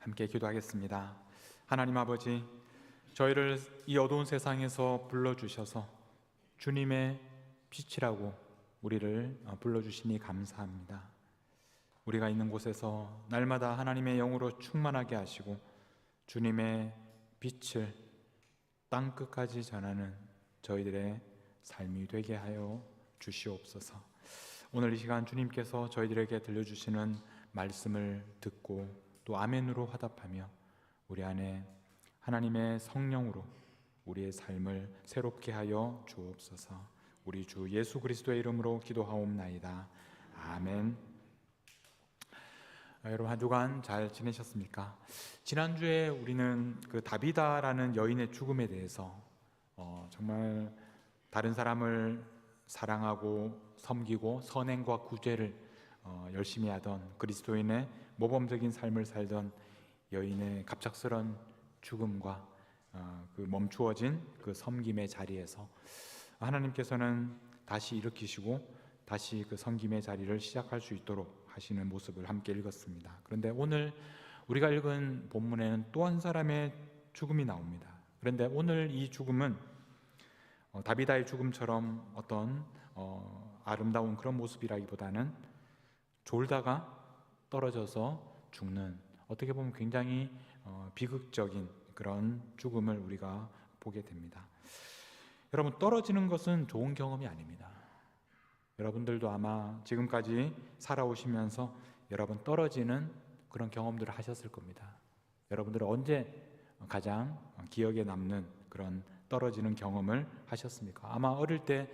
함께 기도하겠습니다. 하나님 아버지, 저희를 이 어두운 세상에서 불러주셔서 주님의 빛이라고 우리를 불러주시니 감사합니다. 우리가 있는 곳에서 날마다 하나님의 영으로 충만하게 하시고 주님의 빛을 땅끝까지 전하는 저희들의 삶이 되게 하여 주시옵소서. 오늘 이 시간 주님께서 저희들에게 들려주시는 말씀을 듣고 또 아멘으로 화답하며 우리 안에 하나님의 성령으로 우리의 삶을 새롭게 하여 주옵소서. 우리 주 예수 그리스도의 이름으로 기도하옵나이다. 아멘. 여러분, 한 주간 잘 지내셨습니까? 지난주에 우리는 그 다비다라는 여인의 죽음에 대해서 정말 다른 사람을 사랑하고 섬기고 선행과 구제를 열심히 하던 그리스도인의 모범적인 삶을 살던 여인의 갑작스런 죽음과 그 멈추어진 그 섬김의 자리에서 하나님께서는 다시 일으키시고 다시 그 섬김의 자리를 시작할 수 있도록 하시는 모습을 함께 읽었습니다. 그런데 오늘 우리가 읽은 본문에는 또 한 사람의 죽음이 나옵니다. 그런데 오늘 이 죽음은 다비다의 죽음처럼 어떤 아름다운 그런 모습이라기보다는 졸다가 떨어져서 죽는, 어떻게 보면 굉장히 비극적인 그런 죽음을 우리가 보게 됩니다. 여러분, 떨어지는 것은 좋은 경험이 아닙니다. 여러분들도 아마 지금까지 살아오시면서 여러분 떨어지는 그런 경험들을 하셨을 겁니다. 여러분들은 언제 가장 기억에 남는 그런 떨어지는 경험을 하셨습니까? 아마 어릴 때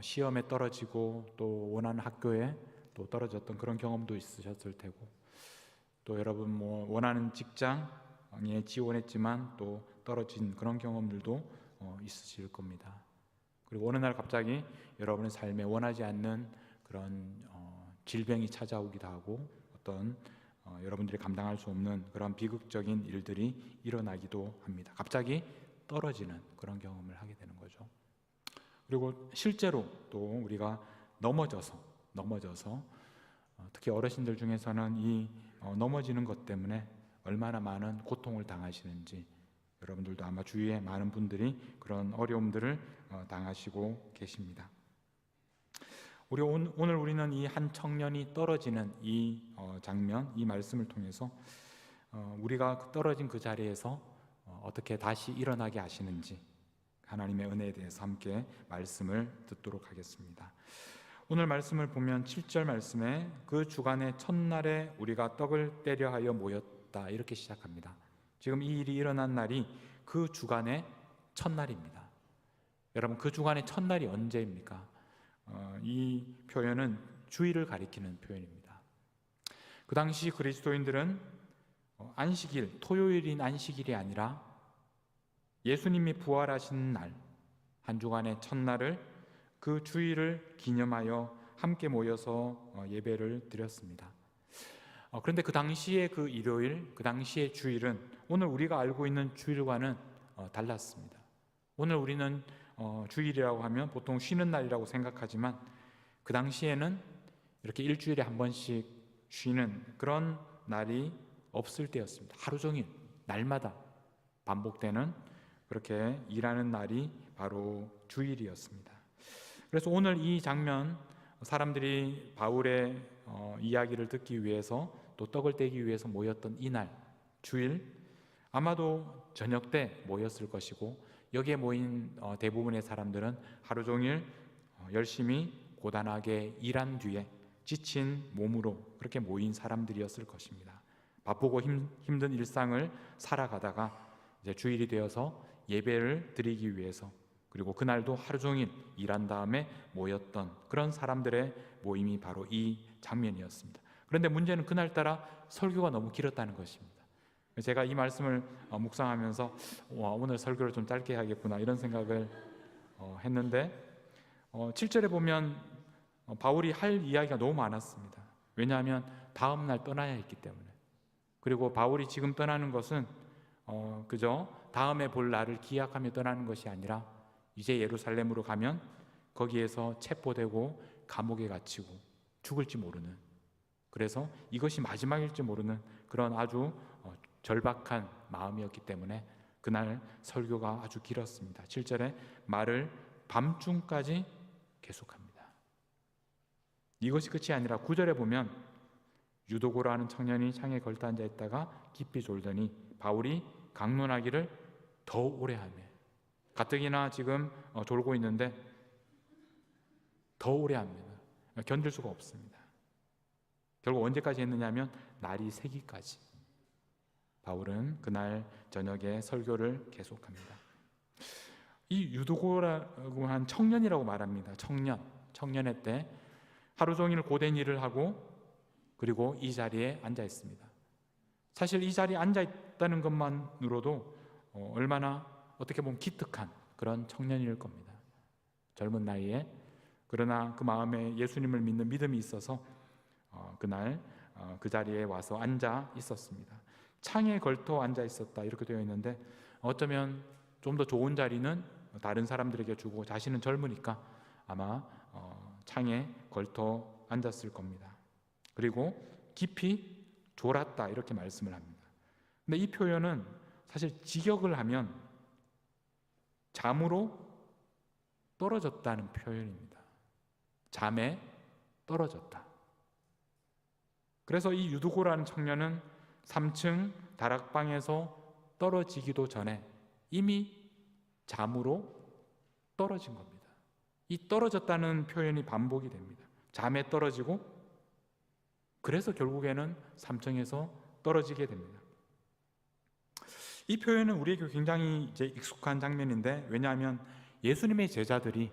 시험에 떨어지고 또 원하는 학교에 또 떨어졌던 그런 경험도 있으셨을 테고, 또 여러분 원하는 직장에 지원했지만 또 떨어진 그런 경험들도 있으실 겁니다. 그리고 어느 날 갑자기 여러분의 삶에 원하지 않는 그런 질병이 찾아오기도 하고 어떤 여러분들이 감당할 수 없는 그런 비극적인 일들이 일어나기도 합니다. 갑자기 떨어지는 그런 경험을 하게 되는 거죠. 그리고 실제로 또 우리가 넘어져서 특히 어르신들 중에서는 이 넘어지는 것 때문에 얼마나 많은 고통을 당하시는지 여러분들도 아마 주위에 많은 분들이 그런 어려움들을 당하시고 계십니다. 오늘 우리는 이 한 청년이 떨어지는 이 장면, 이 말씀을 통해서 우리가 떨어진 그 자리에서 어떻게 다시 일어나게 하시는지 하나님의 은혜에 대해서 함께 말씀을 듣도록 하겠습니다. 오늘 말씀을 보면 7절 말씀에 그 주간의 첫날에 우리가 떡을 떼려 하여 모였다, 이렇게 시작합니다. 지금 이 일이 일어난 날이 그 주간의 첫날입니다. 여러분, 그 주간의 첫날이 언제입니까? 이 표현은 주일을 가리키는 표현입니다. 그 당시 그리스도인들은 안식일, 토요일인 안식일이 아니라 예수님이 부활하신 날, 한 주간의 첫날을 그 주일을 기념하여 함께 모여서 예배를 드렸습니다. 그런데 그 당시의 그 일요일, 그 당시의 주일은 오늘 우리가 알고 있는 주일과는 달랐습니다. 오늘 우리는 주일이라고 하면 보통 쉬는 날이라고 생각하지만 그 당시에는 이렇게 일주일에 한 번씩 쉬는 그런 날이 없을 때였습니다. 하루 종일 날마다 반복되는 그렇게 일하는 날이 바로 주일이었습니다. 그래서 오늘 이 장면, 사람들이 바울의 이야기를 듣기 위해서 또 떡을 떼기 위해서 모였던 이날 주일, 아마도 저녁 때 모였을 것이고 여기에 모인 대부분의 사람들은 하루 종일 열심히 고단하게 일한 뒤에 지친 몸으로 그렇게 모인 사람들이었을 것입니다. 바쁘고 힘든 일상을 살아가다가 이제 주일이 되어서 예배를 드리기 위해서, 그리고 그날도 하루 종일 일한 다음에 모였던 그런 사람들의 모임이 바로 이 장면이었습니다. 그런데 문제는 그날따라 설교가 너무 길었다는 것입니다. 제가 이 말씀을 묵상하면서 오늘 설교를 좀 짧게 해야겠구나 이런 생각을 했는데 7절에 보면 바울이 할 이야기가 너무 많았습니다. 왜냐하면 다음 날 떠나야 했기 때문에. 그리고 바울이 지금 떠나는 것은 그저 다음에 볼 날을 기약하며 떠나는 것이 아니라 이제 예루살렘으로 가면 거기에서 체포되고 감옥에 갇히고 죽을지 모르는, 그래서 이것이 마지막일지 모르는 그런 아주 절박한 마음이었기 때문에 그날 설교가 아주 길었습니다. 7절에 말을 밤중까지 계속합니다. 이것이 끝이 아니라 9절에 보면 유도고라 하는 청년이 창에 걸터 앉아 있다가 깊이 졸더니 바울이 강론하기를 더 오래 하며, 가뜩이나 지금 졸고 있는데 더 오래 합니다. 견딜 수가 없습니다. 결국 언제까지 했느냐면 날이 새기까지 바울은 그날 저녁에 설교를 계속합니다. 이 유도고라고 한 청년이라고 말합니다. 청년의 때 하루 종일 고된 일을 하고 그리고 이 자리에 앉아 있습니다. 사실 이 자리에 앉아 있다는 것만으로도 얼마나 어떻게 보면 기특한 그런 청년일 겁니다. 젊은 나이에. 그러나 그 마음에 예수님을 믿는 믿음이 있어서 그날 그 자리에 와서 앉아 있었습니다. 창에 걸터 앉아 있었다 이렇게 되어 있는데, 어쩌면 좀 더 좋은 자리는 다른 사람들에게 주고 자신은 젊으니까 아마 창에 걸터 앉았을 겁니다. 그리고 깊이 졸았다 이렇게 말씀을 합니다. 근데 이 표현은 사실 직역을 하면 잠으로 떨어졌다는 표현입니다. 잠에 떨어졌다. 그래서 이 유두고라는 청년은 3층 다락방에서 떨어지기도 전에 이미 잠으로 떨어진 겁니다. 이 떨어졌다는 표현이 반복이 됩니다. 잠에 떨어지고, 그래서 결국에는 3층에서 떨어지게 됩니다. 이 표현은 우리에게 굉장히 이제 익숙한 장면인데, 왜냐하면 예수님의 제자들이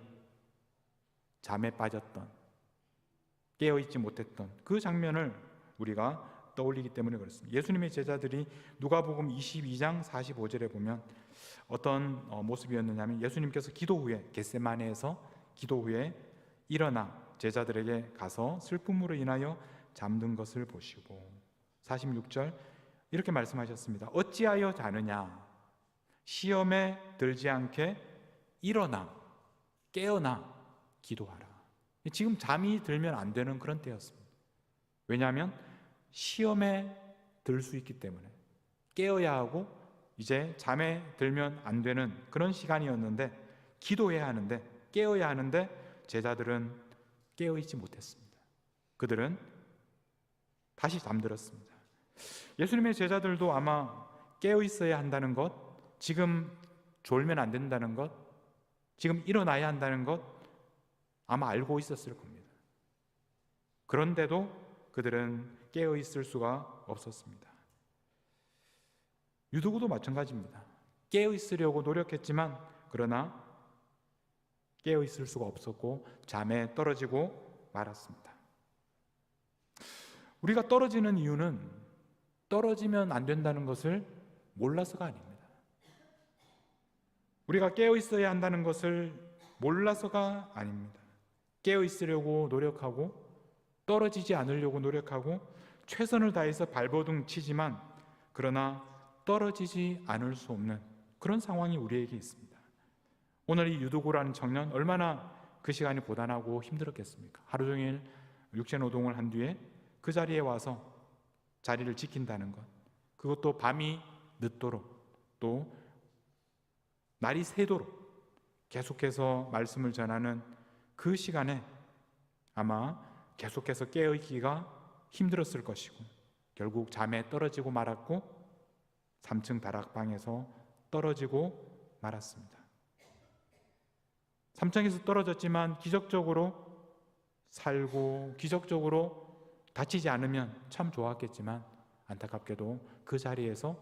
잠에 빠졌던, 깨어있지 못했던 그 장면을 우리가 떠올리기 때문에 그렇습니다. 예수님의 제자들이 누가복음 22장 45절에 보면 어떤 모습이었느냐면, 예수님께서 기도 후에 겟세마네에서 기도 후에 일어나 제자들에게 가서 슬픔으로 인하여 잠든 것을 보시고 46절 이렇게 말씀하셨습니다. 어찌하여 자느냐, 시험에 들지 않게 일어나 깨어나 기도하라. 지금 잠이 들면 안 되는 그런 때였습니다. 왜냐하면 시험에 들 수 있기 때문에 깨어야 하고, 이제 잠에 들면 안 되는 그런 시간이었는데, 기도해야 하는데, 깨어야 하는데 제자들은 깨어있지 못했습니다. 그들은 다시 잠들었습니다. 예수님의 제자들도 아마 깨어있어야 한다는 것, 지금 졸면 안 된다는 것, 지금 일어나야 한다는 것 아마 알고 있었을 겁니다. 그런데도 그들은 깨어있을 수가 없었습니다. 유두고도 마찬가지입니다. 깨어있으려고 노력했지만 그러나 깨어있을 수가 없었고 잠에 떨어지고 말았습니다. 우리가 떨어지는 이유는 떨어지면 안 된다는 것을 몰라서가 아닙니다. 우리가 깨어있어야 한다는 것을 몰라서가 아닙니다. 깨어있으려고 노력하고 떨어지지 않으려고 노력하고 최선을 다해서 발버둥 치지만 그러나 떨어지지 않을 수 없는 그런 상황이 우리에게 있습니다. 오늘 이 유두고라는 청년 얼마나 그 시간이 고단하고 힘들었겠습니까? 하루 종일 육체노동을 한 뒤에 그 자리에 와서 자리를 지킨다는 것, 그것도 밤이 늦도록 또 날이 새도록 계속해서 말씀을 전하는 그 시간에 아마 계속해서 깨어있기가 힘들었을 것이고 결국 잠에 떨어지고 말았고 3층 다락방에서 떨어지고 말았습니다. 3층에서 떨어졌지만 기적적으로 살고 기적적으로 다치지 않으면 참 좋았겠지만 안타깝게도 그 자리에서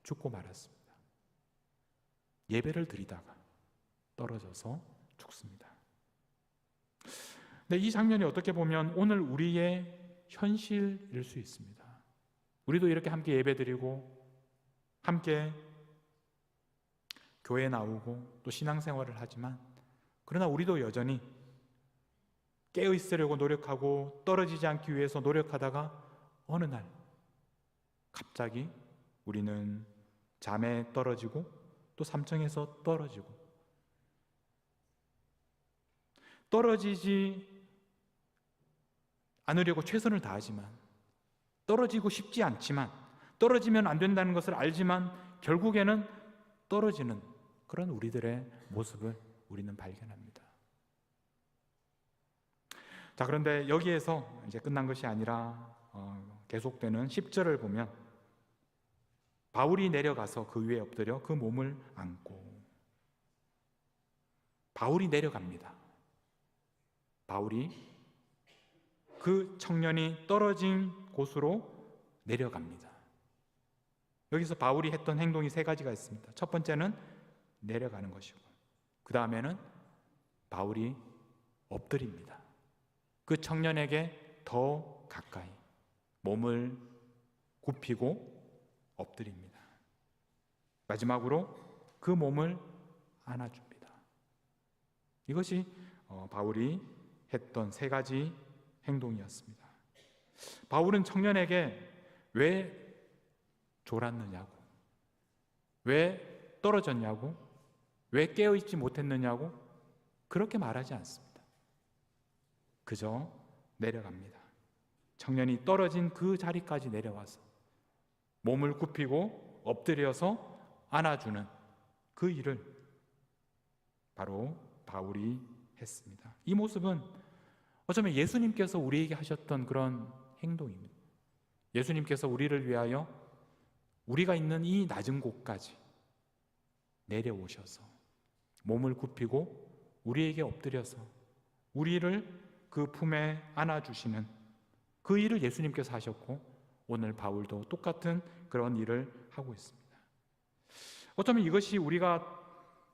죽고 말았습니다. 예배를 드리다가 떨어져서 죽습니다. 근데 이 장면이 어떻게 보면 오늘 우리의 현실일 수 있습니다. 우리도 이렇게 함께 예배드리고 함께 교회에 나오고 또 신앙생활을 하지만 그러나 우리도 여전히 깨어있으려고 노력하고 떨어지지 않기 위해서 노력하다가 어느 날 갑자기 우리는 잠에 떨어지고 또 3층에서 떨어지지 않으려고 최선을 다하지만 떨어지고 싶지 않지만 떨어지면 안 된다는 것을 알지만 결국에는 떨어지는 그런 우리들의 모습을 우리는 발견합니다. 자, 그런데 여기에서 이제 끝난 것이 아니라 계속되는 10절을 보면 바울이 내려가서 그 위에 엎드려 그 몸을 안고, 바울이 내려갑니다. 바울이 그 청년이 떨어진 곳으로 내려갑니다. 여기서 바울이 했던 행동이 세 가지가 있습니다. 첫 번째는 내려가는 것이고, 그 다음에는 바울이 엎드립니다. 그 청년에게 더 가까이 몸을 굽히고 엎드립니다. 마지막으로 그 몸을 안아줍니다. 이것이 바울이 했던 세 가지 행동이었습니다. 바울은 청년에게 왜 졸았느냐고, 왜 떨어졌냐고, 왜 깨어있지 못했느냐고 그렇게 말하지 않습니다. 그저 내려갑니다. 청년이 떨어진 그 자리까지 내려와서 몸을 굽히고 엎드려서 안아주는 그 일을 바로 바울이 했습니다. 이 모습은 어쩌면 예수님께서 우리에게 하셨던 그런 행동입니다. 예수님께서 우리를 위하여 우리가 있는 이 낮은 곳까지 내려오셔서 몸을 굽히고 우리에게 엎드려서 우리를 그 품에 안아주시는 그 일을 예수님께서 하셨고, 오늘 바울도 똑같은 그런 일을 하고 있습니다. 어쩌면 이것이 우리가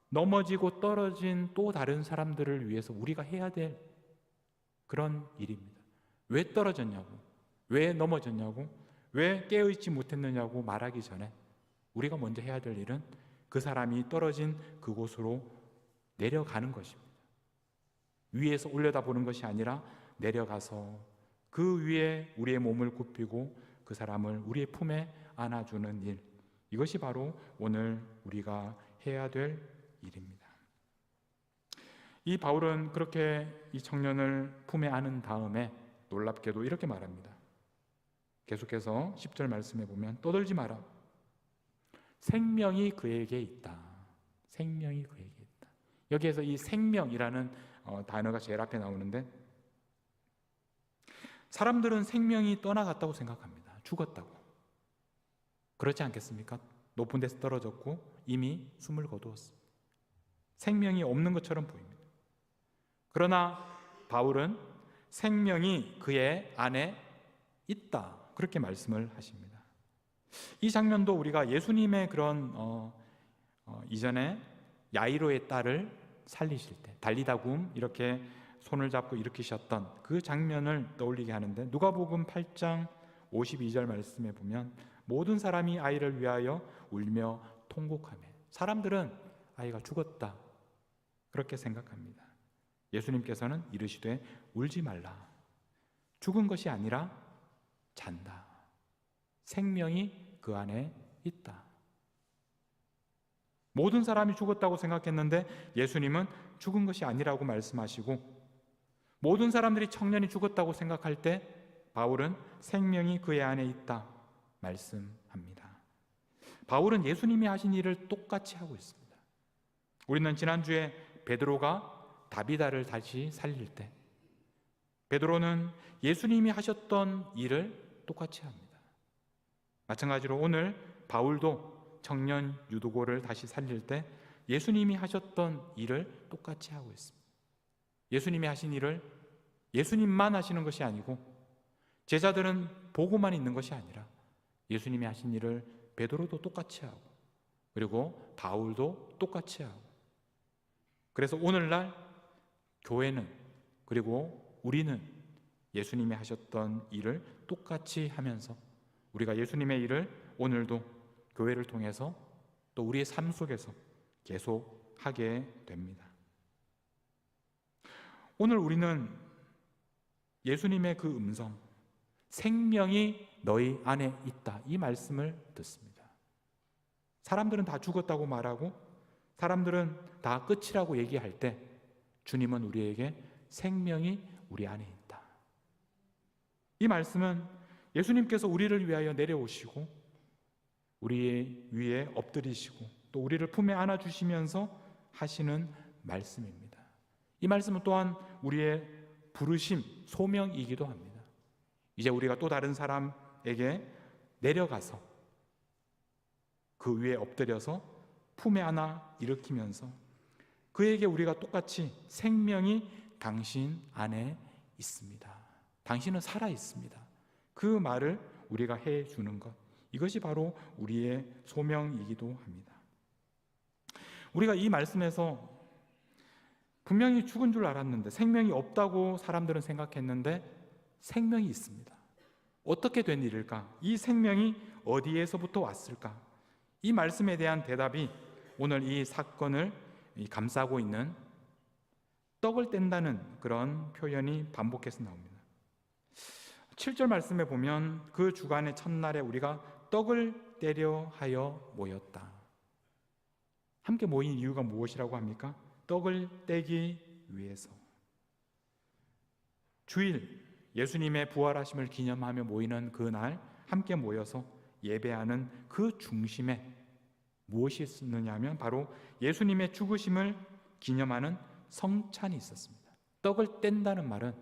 넘어지고 떨어진 또 다른 사람들을 위해서 우리가 해야 될 그런 일입니다. 왜 떨어졌냐고, 왜 넘어졌냐고, 왜 깨어있지 못했느냐고 말하기 전에 우리가 먼저 해야 될 일은 그 사람이 떨어진 그곳으로 내려가는 것입니다. 위에서 올려다보는 것이 아니라 내려가서 그 위에 우리의 몸을 굽히고 그 사람을 우리의 품에 안아주는 일, 이것이 바로 오늘 우리가 해야 될 일입니다. 이 바울은 그렇게 이 청년을 품에 안은 다음에 놀랍게도 이렇게 말합니다. 계속해서 10절 말씀해 보면 떠들지 마라. 생명이 그에게 있다. 생명이 그에게 있다. 여기에서 이 생명이라는 단어가 제일 앞에 나오는데, 사람들은 생명이 떠나갔다고 생각합니다. 죽었다고. 그렇지 않겠습니까? 높은 데서 떨어졌고 이미 숨을 거두었습니다. 생명이 없는 것처럼 보입니다. 그러나 바울은 생명이 그의 안에 있다, 그렇게 말씀을 하십니다. 이 장면도 우리가 예수님의 그런 이전에 야이로의 딸을 살리실 때 달리다굼 이렇게 손을 잡고 일으키셨던 그 장면을 떠올리게 하는데, 누가복음 8장 52절 말씀에 보면 모든 사람이 아이를 위하여 울며 통곡하며, 사람들은 아이가 죽었다 그렇게 생각합니다. 예수님께서는 이르시되 울지 말라. 죽은 것이 아니라 잔다. 생명이 그 안에 있다. 모든 사람이 죽었다고 생각했는데 예수님은 죽은 것이 아니라고 말씀하시고, 모든 사람들이 청년이 죽었다고 생각할 때 바울은 생명이 그의 안에 있다 말씀합니다. 바울은 예수님이 하신 일을 똑같이 하고 있습니다. 우리는 지난주에 베드로가 다비다를 다시 살릴 때 베드로는 예수님이 하셨던 일을 똑같이 합니다. 마찬가지로 오늘 바울도 청년 유두고를 다시 살릴 때 예수님이 하셨던 일을 똑같이 하고 있습니다. 예수님이 하신 일을 예수님만 하시는 것이 아니고 제자들은 보고만 있는 것이 아니라 예수님이 하신 일을 베드로도 똑같이 하고 그리고 바울도 똑같이 하고, 그래서 오늘날 교회는 그리고 우리는 예수님이 하셨던 일을 똑같이 하면서 우리가 예수님의 일을 오늘도 교회를 통해서 또 우리의 삶 속에서 계속 하게 됩니다. 오늘 우리는 예수님의 그 음성, 생명이 너희 안에 있다, 이 말씀을 듣습니다. 사람들은 다 죽었다고 말하고 사람들은 다 끝이라고 얘기할 때 주님은 우리에게 생명이 우리 안에 있다. 이 말씀은 예수님께서 우리를 위하여 내려오시고 우리 위에 엎드리시고 또 우리를 품에 안아주시면서 하시는 말씀입니다. 이 말씀은 또한 우리의 부르심, 소명이기도 합니다. 이제 우리가 또 다른 사람에게 내려가서 그 위에 엎드려서 품에 안아 일으키면서 그에게 우리가 똑같이 생명이 당신 안에 있습니다. 당신은 살아 있습니다. 그 말을 우리가 해주는 것, 이것이 바로 우리의 소명이기도 합니다. 우리가 이 말씀에서 분명히 죽은 줄 알았는데, 생명이 없다고 사람들은 생각했는데 생명이 있습니다. 어떻게 된 일일까? 이 생명이 어디에서부터 왔을까? 이 말씀에 대한 대답이 오늘 이 사건을 감싸고 있는 떡을 뗀다는 그런 표현이 반복해서 나옵니다. 7절 말씀에 보면 그 주간의 첫날에 우리가 떡을 떼려 하여 모였다. 함께 모인 이유가 무엇이라고 합니까? 떡을 떼기 위해서. 주일 예수님의 부활하심을 기념하며 모이는 그날 함께 모여서 예배하는 그 중심에 무엇이 있었느냐면 바로 예수님의 죽으심을 기념하는 성찬이 있었습니다. 떡을 뗀다는 말은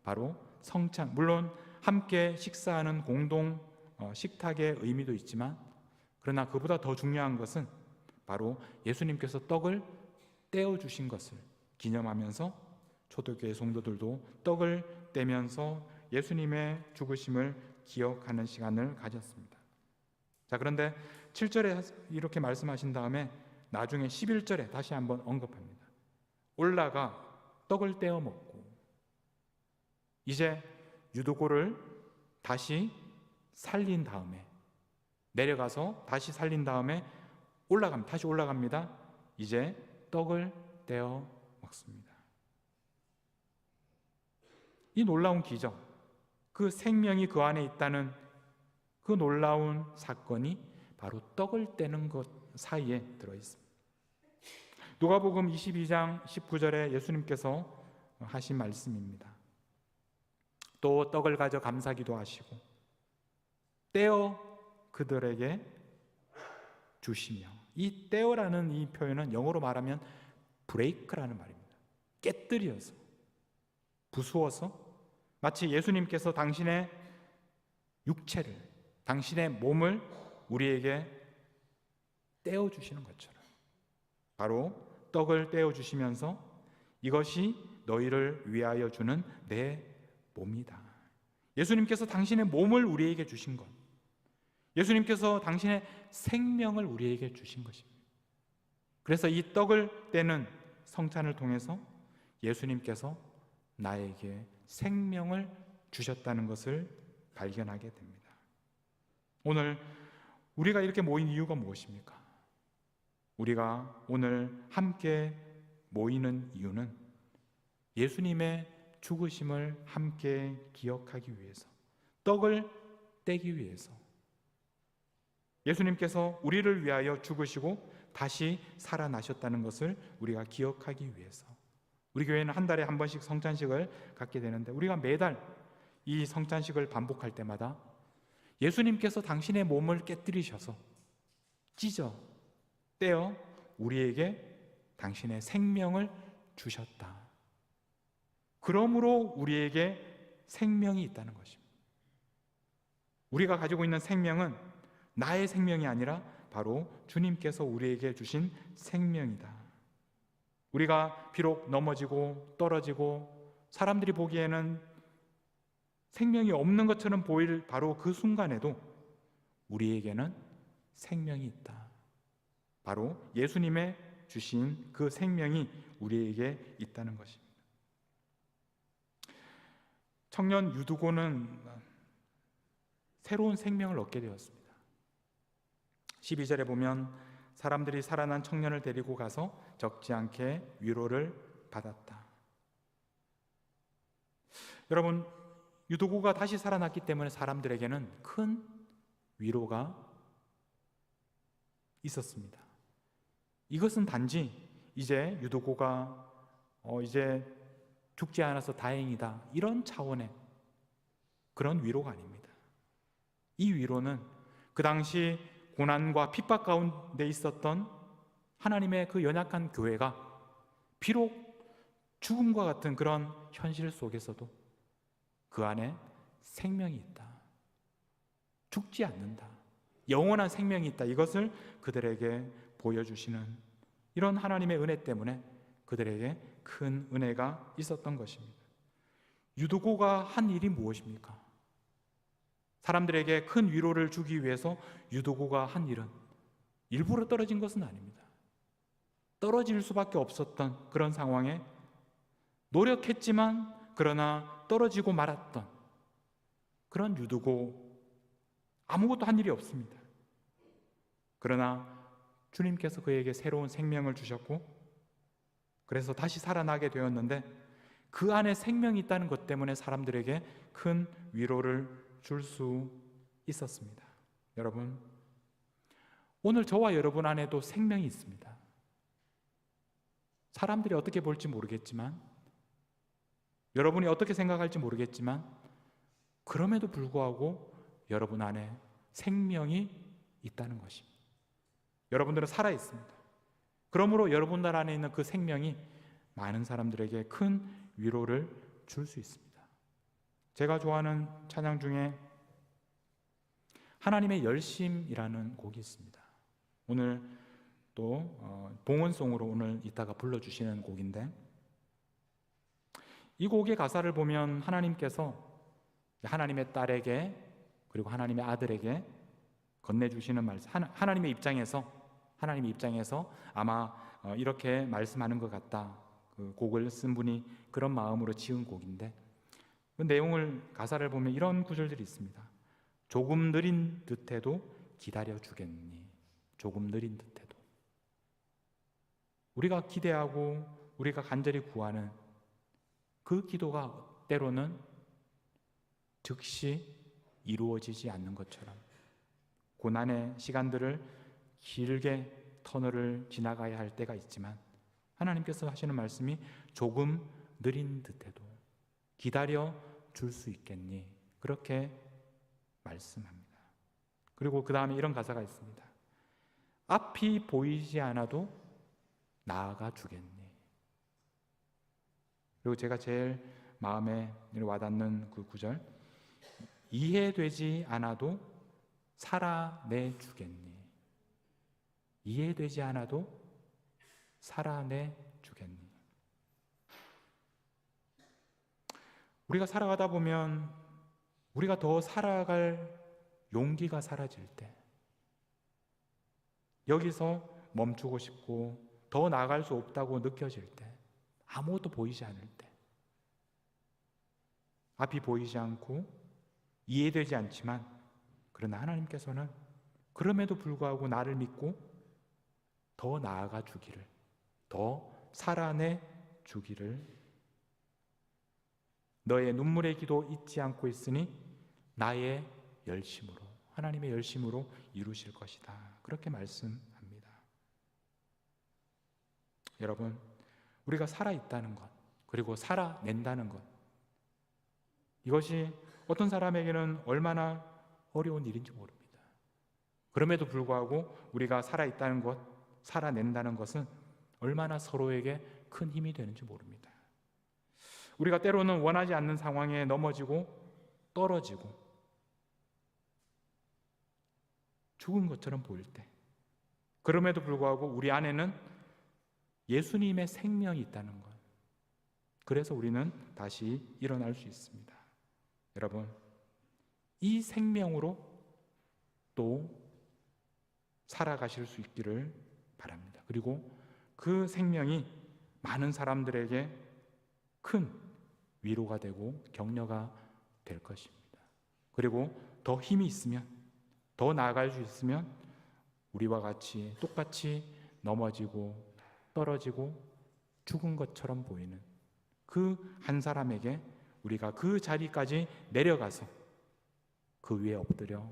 바로 성찬, 물론 함께 식사하는 공동 식탁의 의미도 있지만, 그러나 그보다 더 중요한 것은 바로 예수님께서 떡을 떼어주신 것을 기념하면서 초대교회 성도들도 떡을 떼면서 예수님의 죽으심을 기억하는 시간을 가졌습니다. 자, 그런데 7절에 이렇게 말씀하신 다음에 나중에 11절에 다시 한번 언급합니다. 올라가 떡을 떼어 먹고, 이제 유도고를 다시 살린 다음에 내려가서 다시 살린 다음에 다시 올라갑니다. 이제 떡을 떼어 먹습니다. 이 놀라운 기적, 그 생명이 그 안에 있다는 그 놀라운 사건이 바로 떡을 떼는 것 사이에 들어있습니다. 누가복음 22장 19절에 예수님께서 하신 말씀입니다. 또 떡을 가져 감사기도 하시고 떼어 그들에게 주시며, 이 떼어라는 이 표현은 영어로 말하면 브레이크라는 말입니다. 깨뜨려서, 부수어서, 마치 예수님께서 당신의 육체를, 당신의 몸을 우리에게 떼어주시는 것처럼 바로 떡을 떼어주시면서 이것이 너희를 위하여 주는 내 몸이다. 예수님께서 당신의 몸을 우리에게 주신 것, 예수님께서 당신의 생명을 우리에게 주신 것입니다. 그래서 이 떡을 떼는 성찬을 통해서 예수님께서 나에게 생명을 주셨다는 것을 발견하게 됩니다. 오늘 우리가 이렇게 모인 이유가 무엇입니까? 우리가 오늘 함께 모이는 이유는 예수님의 죽으심을 함께 기억하기 위해서, 떡을 떼기 위해서, 예수님께서 우리를 위하여 죽으시고 다시 살아나셨다는 것을 우리가 기억하기 위해서. 우리 교회는 한 달에 한 번씩 성찬식을 갖게 되는데, 우리가 매달 이 성찬식을 반복할 때마다 예수님께서 당신의 몸을 깨뜨리셔서 찢어 떼어 우리에게 당신의 생명을 주셨다. 그러므로 우리에게 생명이 있다는 것입니다. 우리가 가지고 있는 생명은 나의 생명이 아니라 바로 주님께서 우리에게 주신 생명이다. 우리가 비록 넘어지고 떨어지고 사람들이 보기에는 생명이 없는 것처럼 보일 바로 그 순간에도 우리에게는 생명이 있다. 바로 예수님의 주신 그 생명이 우리에게 있다는 것입니다. 청년 유두고는 새로운 생명을 얻게 되었습니다. 12절에 보면 사람들이 살아난 청년을 데리고 가서 적지 않게 위로를 받았다. 여러분, 유도고가 다시 살아났기 때문에 사람들에게는 큰 위로가 있었습니다. 이것은 단지 이제 유도고가 이제 죽지 않아서 다행이다, 이런 차원의 그런 위로가 아닙니다. 이 위로는 그 당시 고난과 핍박 가운데 있었던 하나님의 그 연약한 교회가 비록 죽음과 같은 그런 현실 속에서도 그 안에 생명이 있다, 죽지 않는다, 영원한 생명이 있다, 이것을 그들에게 보여주시는 이런 하나님의 은혜 때문에 그들에게 큰 은혜가 있었던 것입니다. 유두고가 한 일이 무엇입니까? 사람들에게 큰 위로를 주기 위해서 유두고가 한 일은 일부러 떨어진 것은 아닙니다. 떨어질 수밖에 없었던 그런 상황에 노력했지만 그러나 떨어지고 말았던 그런 유두고, 아무것도 한 일이 없습니다. 그러나 주님께서 그에게 새로운 생명을 주셨고 그래서 다시 살아나게 되었는데 그 안에 생명이 있다는 것 때문에 사람들에게 큰 위로를 줄 수 있었습니다. 여러분, 오늘 저와 여러분 안에도 생명이 있습니다. 사람들이 어떻게 볼지 모르겠지만, 여러분이 어떻게 생각할지 모르겠지만, 그럼에도 불구하고 여러분 안에 생명이 있다는 것입니다. 여러분들은 살아 있습니다. 그러므로 여러분들 안에 있는 그 생명이 많은 사람들에게 큰 위로를 줄 수 있습니다. 제가 좋아하는 찬양 중에 하나님의 열심이라는 곡이 있습니다. 오늘 또 봉헌송으로 오늘 이따가 불러주시는 곡인데, 이 곡의 가사를 보면 하나님께서 하나님의 딸에게 그리고 하나님의 아들에게 건네주시는 말씀, 하나님의 입장에서 아마 이렇게 말씀하는 것 같다. 그 곡을 쓴 분이 그런 마음으로 지은 곡인데, 그 내용을, 가사를 보면 이런 구절들이 있습니다. 조금 느린 듯해도 기다려주겠니. 조금 느린 듯해도. 우리가 기대하고 우리가 간절히 구하는 그 기도가 때로는 즉시 이루어지지 않는 것처럼 고난의 시간들을 길게 터널을 지나가야 할 때가 있지만, 하나님께서 하시는 말씀이 조금 느린 듯해도 기다려 줄 수 있겠니? 그렇게 말씀합니다. 그리고 그 다음에 이런 가사가 있습니다. 앞이 보이지 않아도 나아가 주겠니? 그리고 제가 제일 마음에 와닿는 그 구절, 이해되지 않아도 살아내 주겠니? 이해되지 않아도 살아내 주겠니? 우리가 살아가다 보면 우리가 더 살아갈 용기가 사라질 때, 여기서 멈추고 싶고 더 나아갈 수 없다고 느껴질 때, 아무것도 보이지 않을 때, 앞이 보이지 않고 이해되지 않지만 그러나 하나님께서는 그럼에도 불구하고 나를 믿고 더 나아가 주기를, 더 살아내 주기를, 너의 눈물의 기도 잊지 않고 있으니 나의 열심으로, 하나님의 열심으로 이루실 것이다. 그렇게 말씀합니다. 여러분, 우리가 살아있다는 것, 그리고 살아낸다는 것, 이것이 어떤 사람에게는 얼마나 어려운 일인지 모릅니다. 그럼에도 불구하고 우리가 살아있다는 것, 살아낸다는 것은 얼마나 서로에게 큰 힘이 되는지 모릅니다. 우리가 때로는 원하지 않는 상황에 넘어지고 떨어지고 죽은 것처럼 보일 때, 그럼에도 불구하고 우리 안에는 예수님의 생명이 있다는 것, 그래서 우리는 다시 일어날 수 있습니다. 여러분, 이 생명으로 또 살아가실 수 있기를 바랍니다. 그리고 그 생명이 많은 사람들에게 큰 위로가 되고 격려가 될 것입니다. 그리고 더 힘이 있으면, 더 나아갈 수 있으면 우리와 같이 똑같이 넘어지고 떨어지고 죽은 것처럼 보이는 그 한 사람에게 우리가 그 자리까지 내려가서 그 위에 엎드려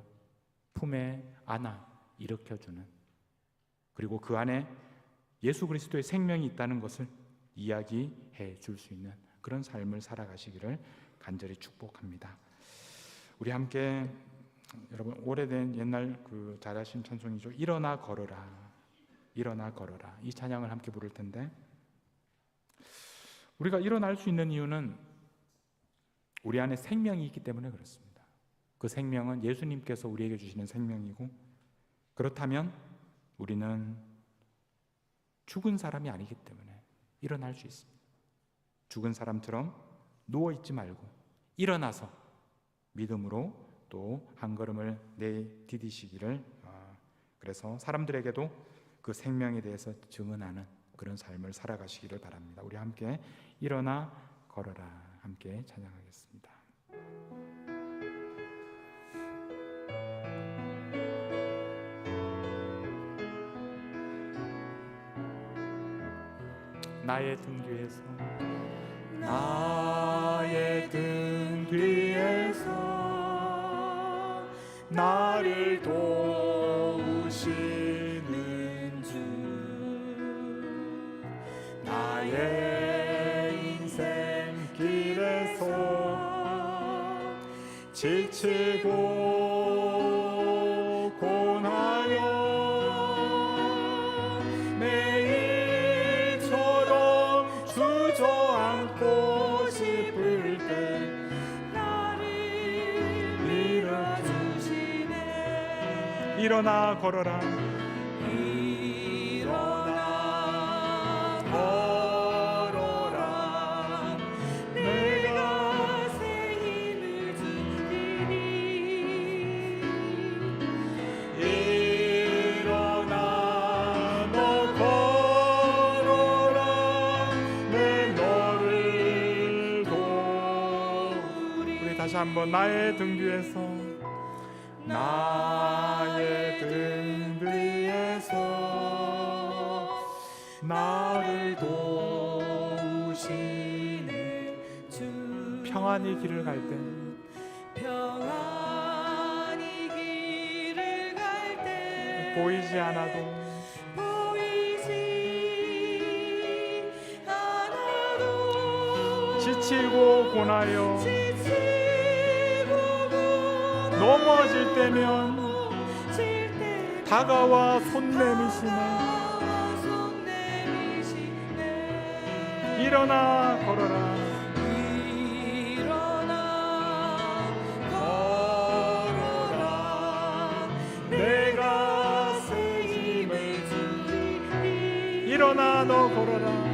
품에 안아 일으켜주는, 그리고 그 안에 예수 그리스도의 생명이 있다는 것을 이야기해 줄 수 있는 그런 삶을 살아가시기를 간절히 축복합니다. 우리 함께 여러분 오래된 옛날 그 잘하신 찬송이죠. 일어나 걸어라, 일어나 걸어라. 이 찬양을 함께 부를 텐데, 우리가 일어날 수 있는 이유는 우리 안에 생명이 있기 때문에 그렇습니다. 그 생명은 예수님께서 우리에게 주시는 생명이고, 그렇다면 우리는 죽은 사람이 아니기 때문에 일어날 수 있습니다. 죽은 사람처럼 누워있지 말고 일어나서 믿음으로 또 한 걸음을 내디디시기를, 그래서 사람들에게도 그 생명에 대해서 증언하는 그런 삶을 살아가시기를 바랍니다. 우리 함께 일어나 걸어라 함께 찬양하겠습니다. 나의 등 뒤에서, 나의 등 뒤에서 나를 도우시는 주, 나의 인생 길에서 지치고 고나여 매일처럼 주저앉고 싶을 때 나를 밀어주시네. 일어나 걸어라, 일어나 걸어라. 내가 새 힘을 주리니. 일어나 너 걸어라. 내 너를 도우리. 우리 다시 한번 나의 등 뒤에서, 나의 등 뒤에서 나를 도우시는 주. 평안히 길을 갈 때, 평안히 길을 갈 때 보이지 않아도, 보이지 않아도 지치고 고나여 넘어질 때면 다가와 손 내미시네. 일어나 걸어라, 일어나 걸어라. 내가 새 힘을 주리니. 일어나 너 걸어라,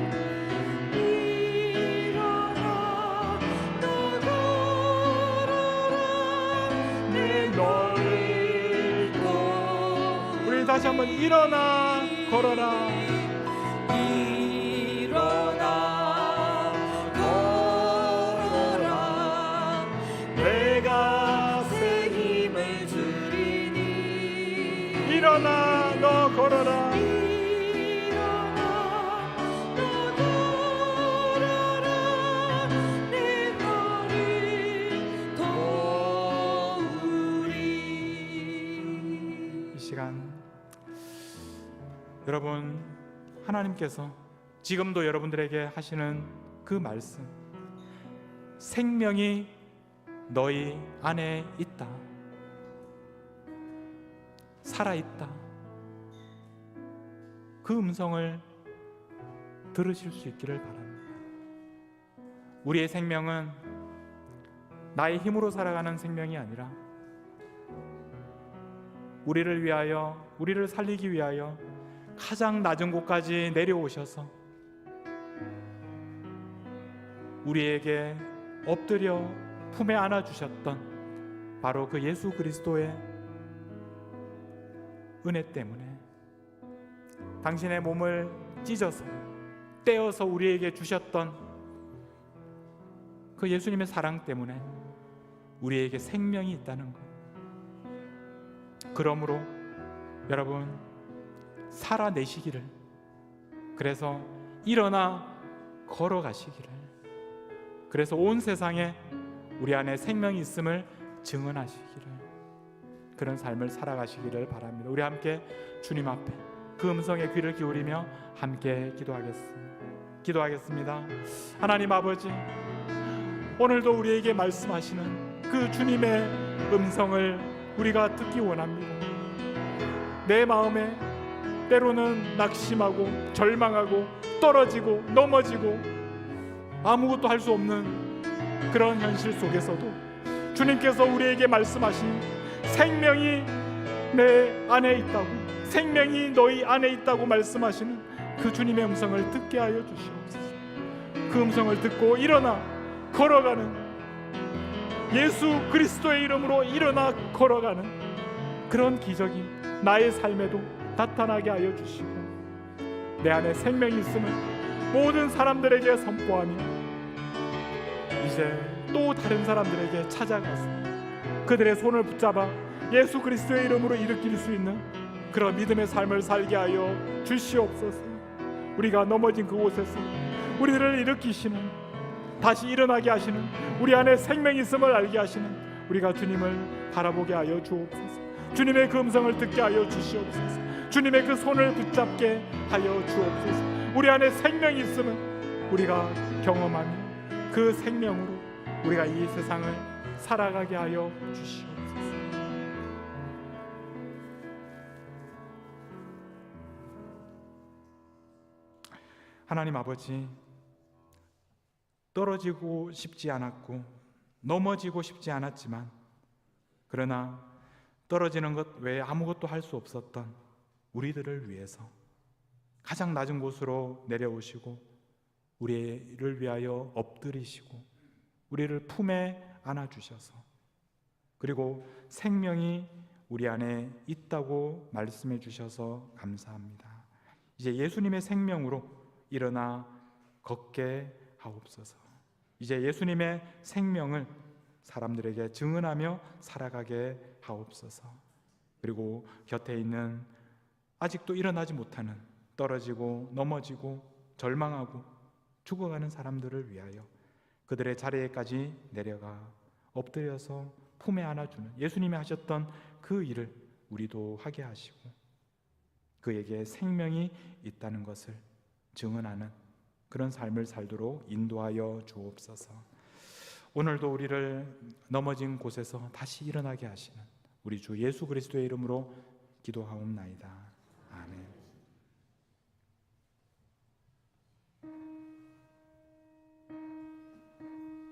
다시 한번 일어나 걸어라, 일어나 걸어라. 내가 새 힘을 주리니. 일어나 너 걸어라, 일어나 너 걸어라. 내 너를 도우리. 이 시간 여러분, 하나님께서 지금도 여러분들에게 하시는 그 말씀, 생명이 너희 안에 있다, 살아있다, 그 음성을 들으실 수 있기를 바랍니다. 우리의 생명은 나의 힘으로 살아가는 생명이 아니라 우리를 위하여, 우리를 살리기 위하여 가장 낮은 곳까지 내려오셔서 우리에게 엎드려 품에 안아주셨던 바로 그 예수 그리스도의 은혜 때문에, 당신의 몸을 찢어서 떼어서 우리에게 주셨던 그 예수님의 사랑 때문에 우리에게 생명이 있다는 것. 그러므로 여러분, 살아내시기를, 그래서 일어나 걸어가시기를, 그래서 온 세상에 우리 안에 생명이 있음을 증언하시기를, 그런 삶을 살아가시기를 바랍니다. 우리 함께 주님 앞에 그 음성에 귀를 기울이며 함께 기도하겠습니다. 하나님 아버지, 오늘도 우리에게 말씀하시는 그 주님의 음성을 우리가 듣기 원합니다. 내 마음에 때로는 낙심하고 절망하고 떨어지고 넘어지고 아무것도 할 수 없는 그런 현실 속에서도 주님께서 우리에게 말씀하신 생명이 내 안에 있다고, 생명이 너희 안에 있다고 말씀하시는 그 주님의 음성을 듣게 하여 주시옵소서. 그 음성을 듣고 일어나 걸어가는, 예수 그리스도의 이름으로 일어나 걸어가는 그런 기적이 나의 삶에도 나타나게 하여 주시고, 내 안에 생명이 있음을 모든 사람들에게 선포하며 이제 또 다른 사람들에게 찾아가서 그들의 손을 붙잡아 예수 그리스도의 이름으로 일으킬 수 있는 그런 믿음의 삶을 살게 하여 주시옵소서. 우리가 넘어진 그곳에서 우리들을 일으키시는, 다시 일어나게 하시는, 우리 안에 생명이 있음을 알게 하시는 우리가 주님을 바라보게 하여 주옵소서. 주님의 그 음성을 듣게 하여 주시옵소서. 주님의 그 손을 붙잡게 하여 주옵소서. 우리 안에 생명이 있음을 우리가 경험하며 그 생명으로 우리가 이 세상을 살아가게 하여 주시옵소서. 하나님 아버지, 떨어지고 싶지 않았고 넘어지고 싶지 않았지만, 그러나 떨어지는 것 외에 아무것도 할 수 없었던 우리들을 위해서 가장 낮은 곳으로 내려오시고 우리를 위하여 엎드리시고 우리를 품에 안아주셔서, 그리고 생명이 우리 안에 있다고 말씀해 주셔서 감사합니다. 이제 예수님의 생명으로 일어나 걷게 하옵소서. 이제 예수님의 생명을 사람들에게 증언하며 살아가게 하옵소서. 그리고 곁에 있는 아직도 일어나지 못하는, 떨어지고 넘어지고 절망하고 죽어가는 사람들을 위하여 그들의 자리에까지 내려가 엎드려서 품에 안아주는 예수님이 하셨던 그 일을 우리도 하게 하시고, 그에게 생명이 있다는 것을 증언하는 그런 삶을 살도록 인도하여 주옵소서. 오늘도 우리를 넘어진 곳에서 다시 일어나게 하시는 우리 주 예수 그리스도의 이름으로 기도하옵나이다.